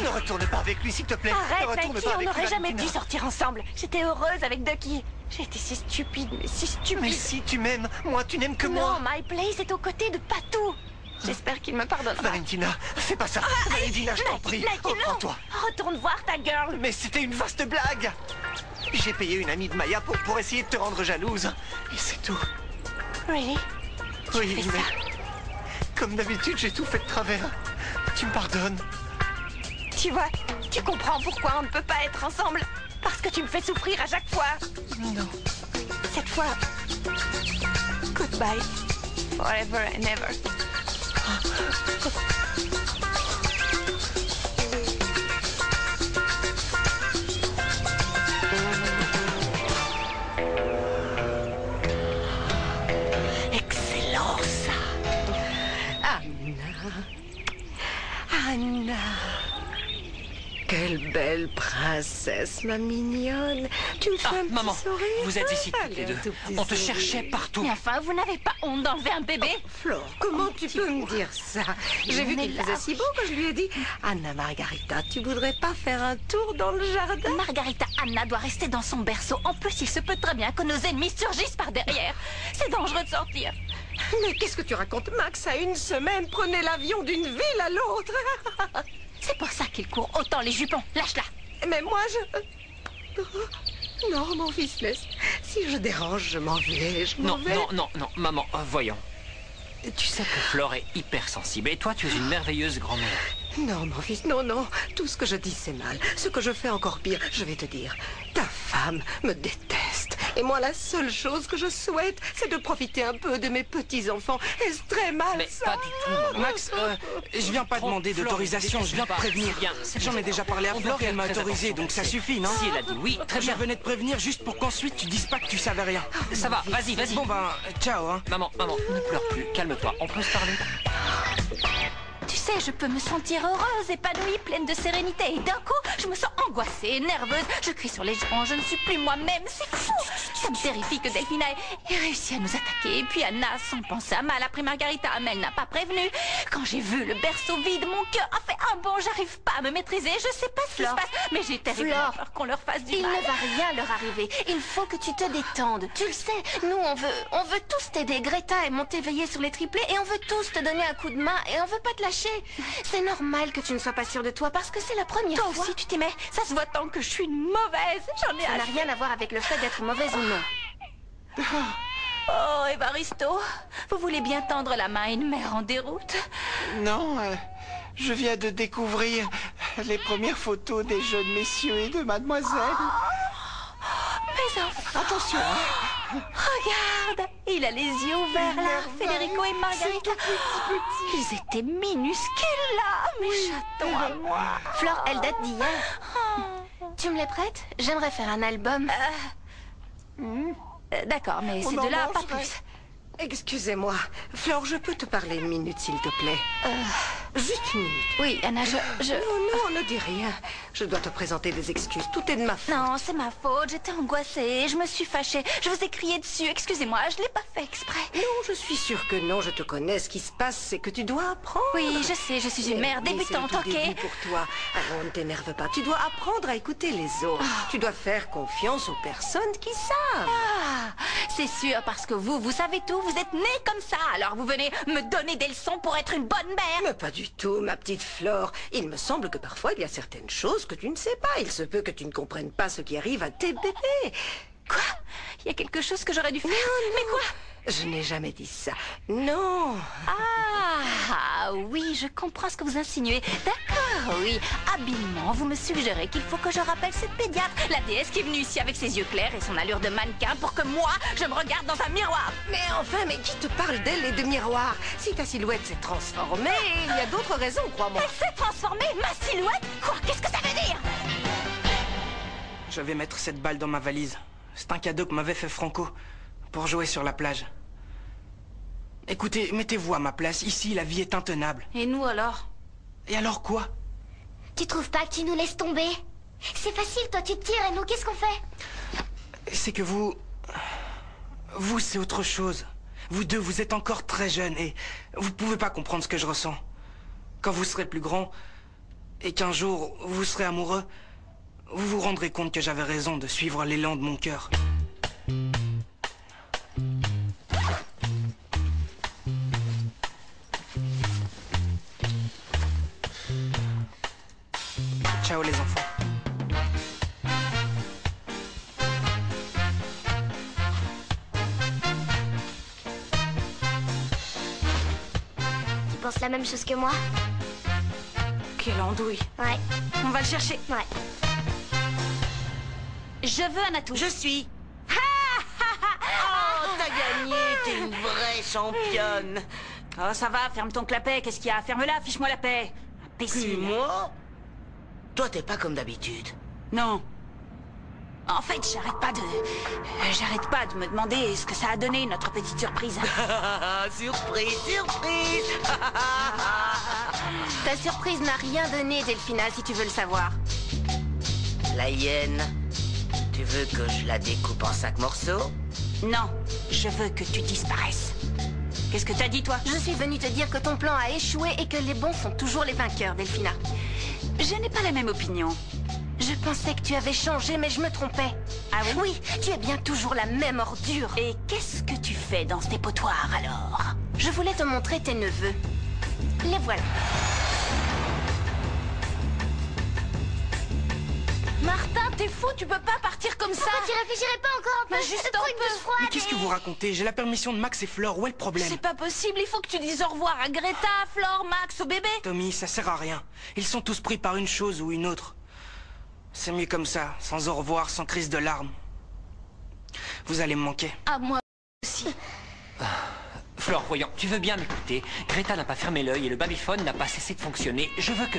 Ne retourne pas avec lui, s'il te plaît. Arrête, ne retourne Nike, pas on avec n'aurait lui, jamais Valentina. dû sortir ensemble. J'étais heureuse avec Ducky. J'ai été si stupide, mais si stupide. Mais si tu m'aimes, moi tu n'aimes que moi. Non, My Place est aux côtés de Patou. J'espère qu'il me pardonnera. Valentina, fais pas ça. Valentina, je t'en prie, reprends-toi. Retourne voir ta girl. Mais c'était une vaste blague. J'ai payé une amie de Maya pour essayer de te rendre jalouse. Et c'est tout. Really? Oui, mais... Comme d'habitude, j'ai tout fait de travers. Tu me pardonnes. Tu vois, tu comprends pourquoi on ne peut pas être ensemble. Parce que tu me fais souffrir à chaque fois. Non. Cette fois, goodbye. Forever and ever. Excellent, ça. Anna. Quelle belle princesse, ma mignonne. Tu me fais un petit maman, sourire? vous êtes ici toutes Allez, les deux. un tout petit On te sourire. cherchait partout. Mais enfin, vous n'avez pas honte d'enlever un bébé? Flore, comment tu peux me dire ça? J'ai vu qu'il faisait si beau que je lui ai dit Anna Margarita, tu voudrais pas faire un tour dans le jardin? Margarita Anna doit rester dans son berceau. En plus, il se peut très bien que nos ennemis surgissent par derrière. C'est dangereux de sortir. Mais qu'est-ce que tu racontes, Max? À une semaine, prenez l'avion d'une ville à l'autre. C'est pour ça qu'il court autant les jupons. Lâche-la. Mais moi, je... Non, mon fils, laisse. Si je dérange, je m'en vais, Non, vais. non, maman, voyons. Tu sais que Flore est hypersensible et toi, tu es une merveilleuse grand-mère. Non, mon fils, non, non. Tout ce que je dis, c'est mal. Ce que je fais, encore pire, je vais te dire. Ta femme me déteste. Et moi, la seule chose que je souhaite, c'est de profiter un peu de mes petits-enfants. Est-ce très mal, Mais ça? pas du tout, maman. Max, je viens pas demander d'autorisation, je viens de prévenir. J'en ai déjà parlé à Flore et elle m'a autorisé, donc ça suffit, non? Si elle a dit oui, très bien. Je venais de prévenir juste pour qu'ensuite tu dises pas que tu savais rien. Ça va, vas-y. Bon ben, ciao, hein. Maman, ne pleure plus, calme-toi, on peut se parler? Tu sais, je peux me sentir heureuse, épanouie, pleine de sérénité. Et d'un coup, je me sens angoissée, nerveuse. Je crie sur les gens, je ne suis plus moi-même. C'est fou. Ça me terrifie que Delphina ait réussi à nous attaquer. Et puis Anna, sans penser à mal, après Margarita, mais elle n'a pas prévenu. Quand j'ai vu le berceau vide, mon cœur a fait un bond. J'arrive pas à me maîtriser. Je sais pas ce qui se passe, mais j'ai terriblement peur qu'on leur fasse du Il mal. ne va rien leur arriver. Il faut que tu te détendes. Tu le sais, nous on veut tous t'aider. Greta est montée veiller sur les triplés et on veut tous te donner un coup de main et on veut pas te lâcher. C'est normal que tu ne sois pas sûre de toi parce que c'est la première Toi fois. aussi, tu t'aimais. Ça se voit tant que je suis une mauvaise. J'en ai Ça n'a assez. rien à voir avec le fait d'être mauvaise ou non. Oh, Evaristo, vous voulez bien tendre la main à une mère en déroute? Non, je viens de découvrir Les premières photos des jeunes messieurs et de mademoiselle. Mes enfants. Attention, hein. Regarde, il a les yeux ouverts là, Federico et Margarita. Ils étaient minuscules là, mes chatons à moi. Flore, elle date d'hier. Tu me les prêtes? J'aimerais faire un album. D'accord, mais ces deux-là, pas plus. Excusez-moi, Flore, je peux te parler une minute, s'il te plaît? Juste une minute. Oui, Anna, je... Non, ne dis rien. Je dois te présenter des excuses. Tout est de ma faute. Non, c'est ma faute. J'étais angoissée. Je me suis fâchée. Je vous ai crié dessus. Excusez-moi, je l'ai pas fait exprès. Non, je suis sûre que non. Je te connais. Ce qui se passe, c'est que tu dois apprendre. Oui, je sais. Je suis une mère débutante, ok? C'est pour toi. Alors, ne t'énerve pas. Tu dois apprendre à écouter les autres. Tu dois faire confiance aux personnes qui savent. Ah, c'est sûr, parce que vous savez tout. Vous êtes née comme ça. Alors vous venez me donner des leçons pour être une bonne mère. Mais pas du tout, ma petite Flore. Il me semble que parfois, il y a certaines choses que tu ne sais pas. Il se peut que tu ne comprennes pas ce qui arrive à tes bébés. Quoi? Il y a quelque chose que j'aurais dû faire? Non. Mais quoi? Je n'ai jamais dit ça. Non. Ah, oui, je comprends ce que vous insinuez. D'accord, oui. Habilement, vous me suggérez qu'il faut que je rappelle cette pédiatre, la déesse qui est venue ici avec ses yeux clairs et son allure de mannequin pour que moi, je me regarde dans un miroir. Mais enfin, mais qui te parle d'elle et de miroir? Si ta silhouette s'est transformée, il y a d'autres raisons, crois-moi. Elle s'est transformée? Ma silhouette? Quoi? Qu'est-ce que ça veut dire? Je vais mettre cette balle dans ma valise. C'est un cadeau que m'avait fait Franco pour jouer sur la plage. Écoutez, mettez-vous à ma place. Ici, la vie est intenable. Et nous alors? Et alors quoi? Tu trouves pas que tu nous laisses tomber? C'est facile, toi tu te tires et nous, qu'est-ce qu'on fait? C'est que vous... Vous, c'est autre chose. Vous deux, vous êtes encore très jeunes et vous pouvez pas comprendre ce que je ressens. Quand vous serez plus grand et qu'un jour vous serez amoureux, vous vous rendrez compte que j'avais raison de suivre l'élan de mon cœur. Ciao les enfants. Tu penses la même chose que moi? Quelle andouille. Ouais. On va le chercher. Ouais. Je veux un atout. Je suis. Oh, t'as gagné, t'es une vraie championne. Oh, ça va, ferme ton clapet. Qu'est-ce qu'il y a? Ferme-la, fiche-moi la paix. Imbécile. Moi? Toi, t'es pas comme d'habitude. Non. En fait, j'arrête pas de me demander ce que ça a donné, notre petite surprise. Surprise, surprise. Ta surprise n'a rien donné dès le final, si tu veux le savoir. La hyène, tu veux que je la découpe en 5 morceaux? Non, je veux que tu disparaisses. Qu'est-ce que t'as dit, toi? Je suis venue te dire que ton plan a échoué et que les bons sont toujours les vainqueurs, Delphina. Je n'ai pas la même opinion. Je pensais que tu avais changé, mais je me trompais. Ah oui? Oui, tu es bien toujours la même ordure. Et qu'est-ce que tu fais dans ce dépotoir, alors? Je voulais te montrer tes neveux. Les voilà. Martin, t'es fou, tu peux pas partir comme ça. Pourquoi tu réfléchirais pas encore un peu? Mais juste Prends un une peu. douche froide Mais qu'est-ce que vous racontez? J'ai la permission de Max et Flore, où est le problème? C'est pas possible, il faut que tu dises au revoir à Greta, à Flore, Max, au bébé. Tommy, ça sert à rien. Ils sont tous pris par une chose ou une autre. C'est mieux comme ça, sans au revoir, sans crise de larmes. Vous allez me manquer. À moi aussi. Flore, voyons, tu veux bien m'écouter. Greta n'a pas fermé l'œil et le babyphone n'a pas cessé de fonctionner. Je veux que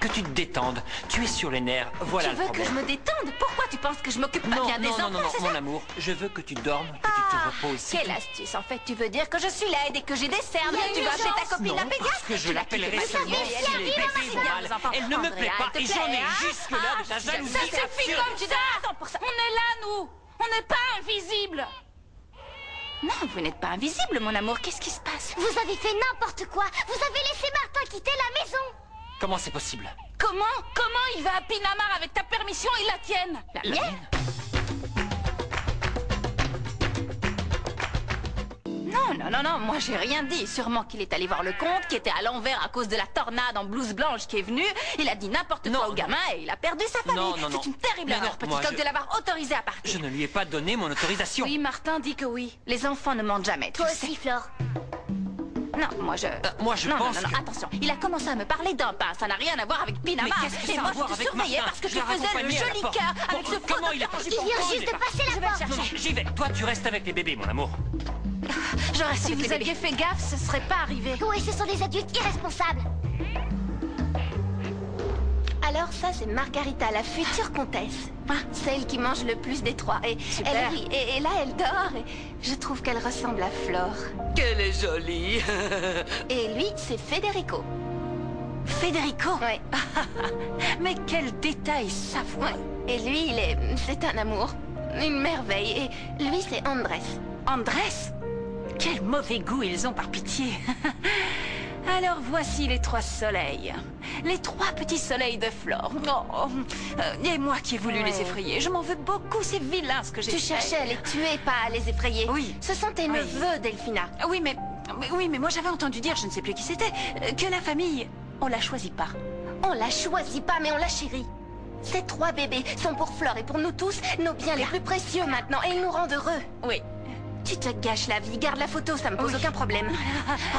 tu te détendes. Tu es sur les nerfs, voilà le Tu veux problème. que je me détende? Pourquoi tu penses que je m'occupe pas bien des enfants, c'est mon ça? amour. Je veux que tu dormes, que tu te reposes. c'est Quelle tout. astuce, en fait, tu veux dire que je suis laide et que j'ai des cernes. Tu vas appeler ta copine la pédiatre? Parce que je l'appellerai seulement si les bébés vont mal. Elle ne me plaît pas et j'en ai jusque-là de ta jalousie. Ça suffit absurde. comme tu dis. Attends pour ça. On est là, nous. On n'est pas invisibles. Non, vous n'êtes pas invisible, mon amour. Qu'est-ce qui se passe? Vous avez fait n'importe quoi. Vous avez laissé Martin quitter la maison. Comment c'est possible? Comment il va à Pinamar avec ta permission et la tienne? La mienne? Non, moi j'ai rien dit. Sûrement qu'il est allé voir le comte, qui était à l'envers à cause de la tornade en blouse blanche qui est venue. Il a dit n'importe quoi au gamin et il a perdu sa famille. Non. C'est une terrible Mais erreur, non, petit moi, coq, de l'avoir autorisé à partir. Je ne lui ai pas donné mon autorisation. Oui, Martin dit que oui. Les enfants ne mentent jamais, tu Toi sais. aussi, Flore. Non, moi je non, pense non, attention, il a commencé à me parler d'un pain, ça n'a rien à voir avec Pinamar. Mais qu'est-ce que et ça a moi à voir je te avec surveillais Martin? parce que Je tu l'ai faisais le raccompagné à la joli porte. cœur Bon, avec ce comment il a passé Il vient juste de passer Je la vais le porte. chercher. J'y vais. Toi, tu restes avec les bébés, mon amour. Si vous aviez fait gaffe, ce serait pas arrivé. Oui, ce sont des adultes irresponsables. Alors ça, c'est Margarita, la future comtesse. Celle qui mange le plus des trois. Et Super. elle rit, et là, elle dort. Et je trouve qu'elle ressemble à Flore. Qu'elle est jolie. Et lui, c'est Federico. Federico? Ouais. Mais quel détail savoureux. Et lui, c'est un amour. Une merveille. Et lui, c'est Andrés. Andrés? Quel mauvais goût ils ont, par pitié. Alors voici les 3 soleils. Les 3 petits soleils de Flore. Oh, et moi qui ai voulu les effrayer. Je m'en veux beaucoup, c'est vilain ce que j'ai fait. Tu cherchais à les tuer, pas à les effrayer. Oui. Ce sont tes neveux, Delphina. Oui, mais moi j'avais entendu dire, je ne sais plus qui c'était, que la famille, on la choisit pas. On la choisit pas, mais on la chérit. Ces 3 bébés sont pour Flore et pour nous tous, nos biens les plus précieux maintenant, et ils nous rendent heureux. Oui. Tu te gâches la vie, garde la photo, ça me pose aucun problème.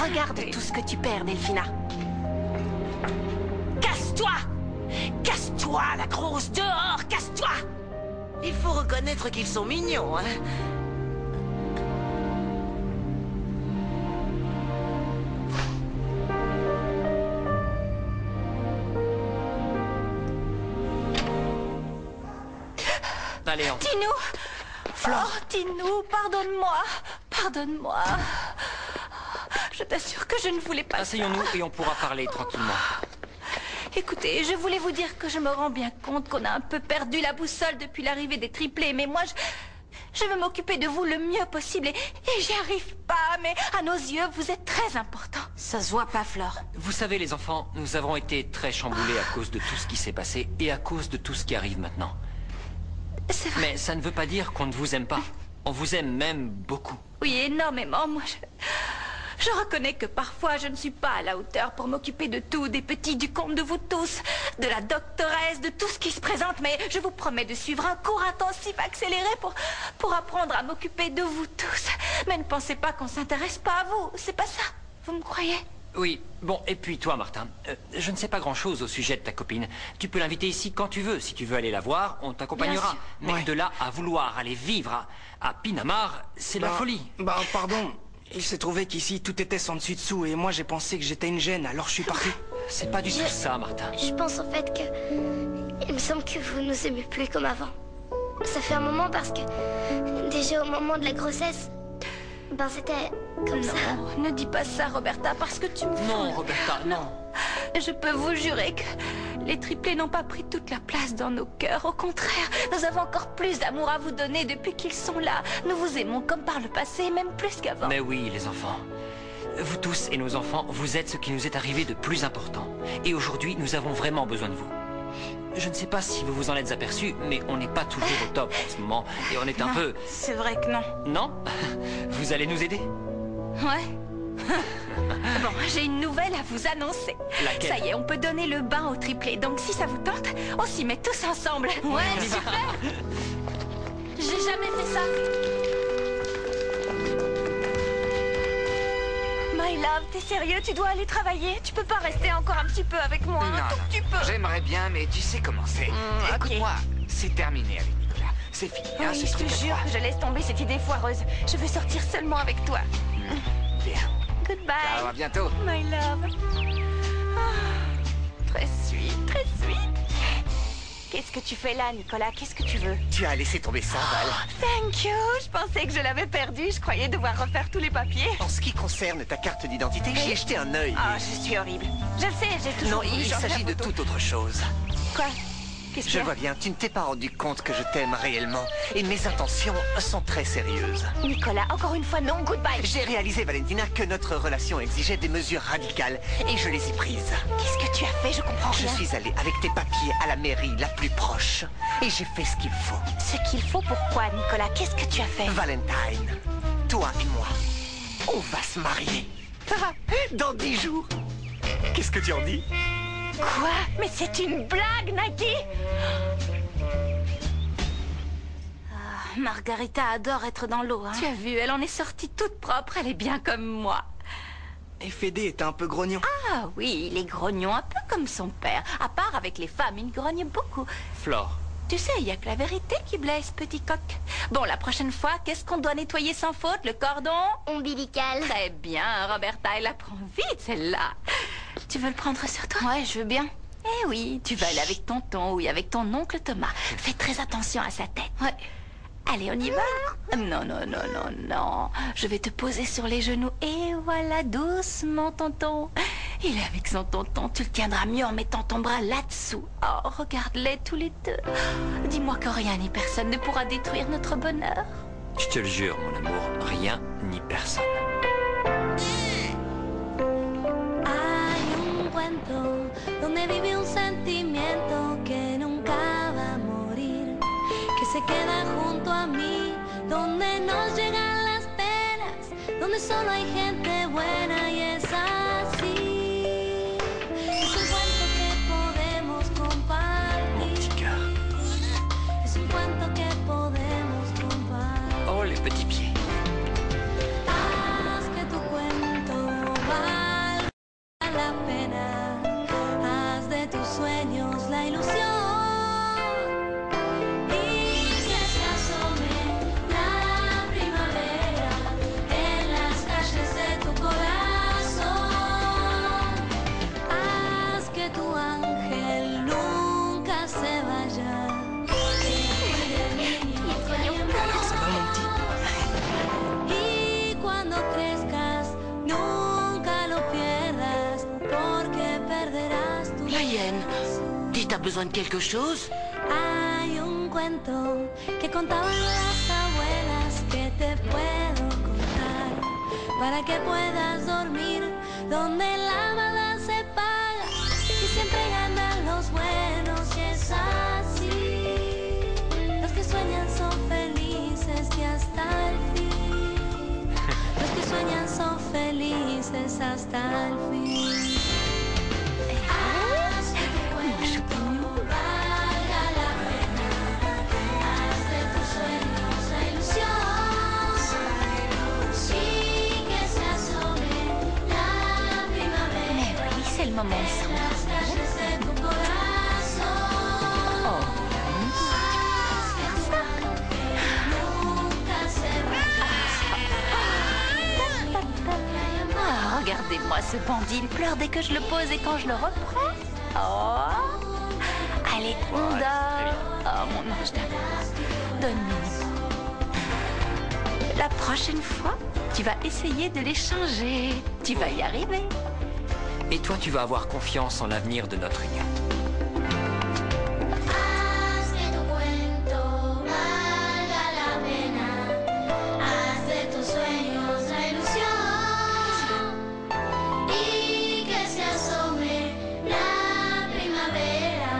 Regarde tout ce que tu perds, Delphina. Casse-toi! Casse-toi, la grosse, dehors, casse-toi! Il faut reconnaître qu'ils sont mignons, hein. Allez, entre. Tinou! Oh, Tinou, pardonne-moi. Pardonne-moi. Je t'assure que je ne voulais pas ça. Asseyons-nous et on pourra parler tranquillement. Écoutez, je voulais vous dire que je me rends bien compte qu'on a un peu perdu la boussole depuis l'arrivée des triplés, mais moi, je veux m'occuper de vous le mieux possible et j'y arrive pas, mais à nos yeux, vous êtes très important. Ça se voit pas, Flore. Vous savez, les enfants, nous avons été très chamboulés à cause de tout ce qui s'est passé et à cause de tout ce qui arrive maintenant. C'est vrai. Mais ça ne veut pas dire qu'on ne vous aime pas. On vous aime même beaucoup. Oui, énormément. Moi, je reconnais que parfois, je ne suis pas à la hauteur pour m'occuper de tout, des petits, du compte de vous tous, de la doctoresse, de tout ce qui se présente, mais je vous promets de suivre un cours intensif accéléré pour apprendre à m'occuper de vous tous. Mais ne pensez pas qu'on s'intéresse pas à vous. C'est pas ça. Vous me croyez? Oui, bon, et puis toi, Martin, je ne sais pas grand-chose au sujet de ta copine. Tu peux l'inviter ici quand tu veux. Si tu veux aller la voir, on t'accompagnera. Mais de là à vouloir aller vivre à Pinamar, c'est la folie. Pardon. Il s'est trouvé qu'ici, tout était sans dessus dessous, et moi j'ai pensé que j'étais une gêne, alors je suis parti. C'est pas du tout ça, Martin. Je pense en fait que... Il me semble que vous nous aimez plus comme avant. Ça fait un moment parce que... Déjà au moment de la grossesse... Ben c'était... comme ça. Non, ne dis pas ça, Roberta, parce que tu me... Non, Roberta, non. Je peux vous jurer que les triplés n'ont pas pris toute la place dans nos cœurs. Au contraire, nous avons encore plus d'amour à vous donner depuis qu'ils sont là. Nous vous aimons comme par le passé, même plus qu'avant. Mais oui, les enfants. Vous tous et nos enfants, vous êtes ce qui nous est arrivé de plus important. Et aujourd'hui, nous avons vraiment besoin de vous. Je ne sais pas si vous vous en êtes aperçus, mais on n'est pas toujours au top en ce moment. Et on est un peu... C'est vrai que non. Non? Vous allez nous aider? Ouais. Bon, j'ai une nouvelle à vous annoncer. Laquelle? Ça y est, on peut donner le bain au triplé. Donc si ça vous tente, on s'y met tous ensemble. Ouais, super. J'ai jamais fait ça. My love, t'es sérieux? Tu dois aller travailler? Tu peux pas rester encore un petit peu avec moi? Un tout petit peu. J'aimerais bien, mais tu sais comment c'est. Écoute-moi, c'est terminé avec Nicolas. C'est fini, hein, Oui, c'est je ce te truc à jure trois. que je laisse tomber cette idée foireuse. Je veux sortir seulement avec toi. Bien. Goodbye. Ciao, à bientôt. My love. Ah, très sweet, très sweet. Qu'est-ce que tu fais là, Nicolas? Qu'est-ce que tu veux? Tu as laissé tomber ça, Val. Thank you. Je pensais que je l'avais perdu. Je croyais devoir refaire tous les papiers. En ce qui concerne ta carte d'identité, j'y ai jeté un œil. Ah, je suis horrible. Je le sais, j'ai toujours Non, voulu il changer s'agit la de photo. toute autre chose. Quoi? Qu'est-ce Je qu'il y a? vois bien, tu ne t'es pas rendu compte que je t'aime réellement. Et mes intentions sont très sérieuses. Nicolas, encore une fois, non, goodbye. J'ai réalisé, Valentina, que notre relation exigeait des mesures radicales. Et je les ai prises. Qu'est-ce que tu as fait? Je comprends Je rien. suis allé avec tes papiers à la mairie la plus proche. Et j'ai fait ce qu'il faut. Ce qu'il faut, pourquoi, Nicolas? Qu'est-ce que tu as fait? Valentine, toi et moi, on va se marier. Dans 10 jours. Qu'est-ce que tu en dis? Quoi? Mais c'est une blague, Nike! Margarita adore être dans l'eau, hein. Tu as vu, elle en est sortie toute propre, elle est bien comme moi. Et Fédé était un peu grognon. Ah oui, il est grognon un peu comme son père. À part avec les femmes, il grogne beaucoup. Flore. Tu sais, il n'y a que la vérité qui blesse, petit coq. Bon, la prochaine fois, qu'est-ce qu'on doit nettoyer sans faute? Le cordon ombilical. Très bien, Roberta, elle apprend vite, celle-là. Tu veux le prendre sur toi? Ouais, je veux bien. Eh oui, tu vas aller avec tonton ou avec ton oncle Thomas. Fais très attention à sa tête. Ouais. Allez, on y va? Non, non, non, non, non. Je vais te poser sur les genoux. Et voilà, doucement, tonton. Il est avec son tonton. Tu le tiendras mieux en mettant ton bras là-dessous. Oh, regarde-les tous les deux. Dis-moi que rien ni personne ne pourra détruire notre bonheur. Je te le jure, mon amour, rien ni personne. Hay un cuento donde vive un sentimiento que nunca va a morir, que se queda junto a mí, donde nos llegan las penas, donde solo hay gente buena y es así. Es un cuento que podemos compartir. Es un cuento que podemos compartir. Oh, les petits pieds. Haz que tu cuento valga la pena. Haz de tus sueños la ilusión. Y que se asome la primavera en las calles de tu corazón. Haz que tu ángel nunca se vaya. Que cuide el niño que hay en vos. Y cuando crezcas, nunca lo pierdas, porque perderás tu Layenne, dis, t'as besoin de quelque chose? Hay un cuento que contaban las abuelas que te puedo contar, para que puedas dormir donde la maldad se paga y siempre ganan los buenos, y es así. Los que sueñan son felices y hasta el fin. Los que sueñan son felices hasta el fin. Haz que tu cuento valga la pena. Haz de tus sueños la ilusión. Y que se asome la primavera. Mais oui, c'est le moment. En las calles de tu corazón. Oh. Haz que tu ángel nunca se vaya. Ah, regardez-moi ce bandit, il pleure dès que je le pose et quand je le reprends. Oh. Allez, on dort. Oh, mon ange d'amour. Donne-moi. La prochaine fois, tu vas essayer de les changer. Tu vas y arriver. Et toi, tu vas avoir confiance en l'avenir de notre union. Haz que tu cuento valga la pena. Haz de tus sueños la ilusión. Y que se asome la primavera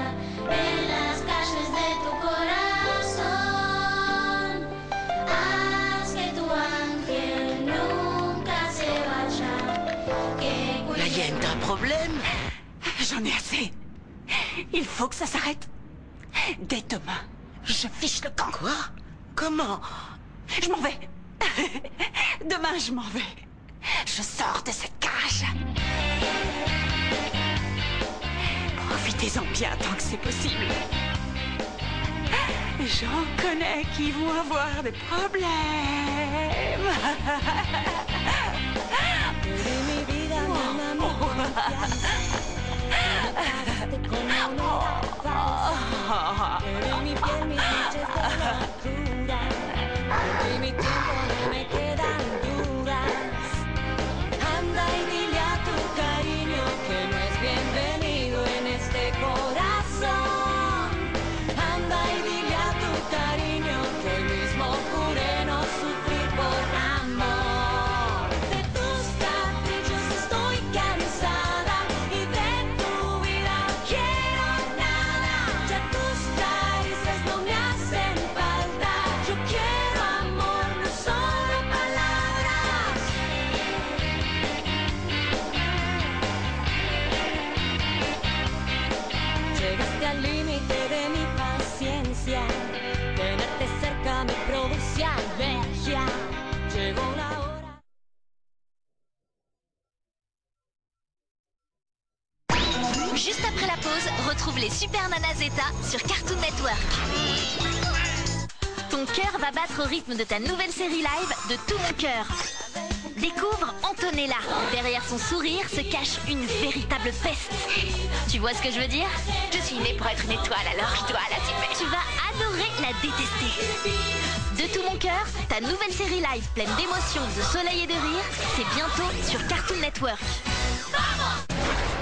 en las calles de tu corazón. Haz que tu ángel nunca se vaya. Que Layenne, t'as un problème? J'en ai assez. Il faut que ça s'arrête. Dès demain, je fiche le camp. Quoi? Comment? Je m'en vais. Demain, je m'en vais. Je sors de cette cage. Profitez-en bien tant que c'est possible. J'en connais qui vont avoir des problèmes. Anda y dile a tu cariño que no es bienvenido en este corazón. Anda y dile a tu cariño que hoy mismo juré no sufrir por amor. De tus caprichos estoy cansada y de tu vida no quiero nada. Ya tus caricias no me Juste après la pause, retrouve les Super Nana Zeta sur Cartoon Network. Ton cœur va battre au rythme de ta nouvelle série live de tout mon cœur. Découvre Antonella. Derrière son sourire se cache une véritable peste. Tu vois ce que je veux dire? Je suis née pour être une étoile, alors je dois l'assumer. Tu vas adorer la détester. De tout mon cœur, ta nouvelle série live pleine d'émotions, de soleil et de rire, c'est bientôt sur Cartoon Network. Vamos!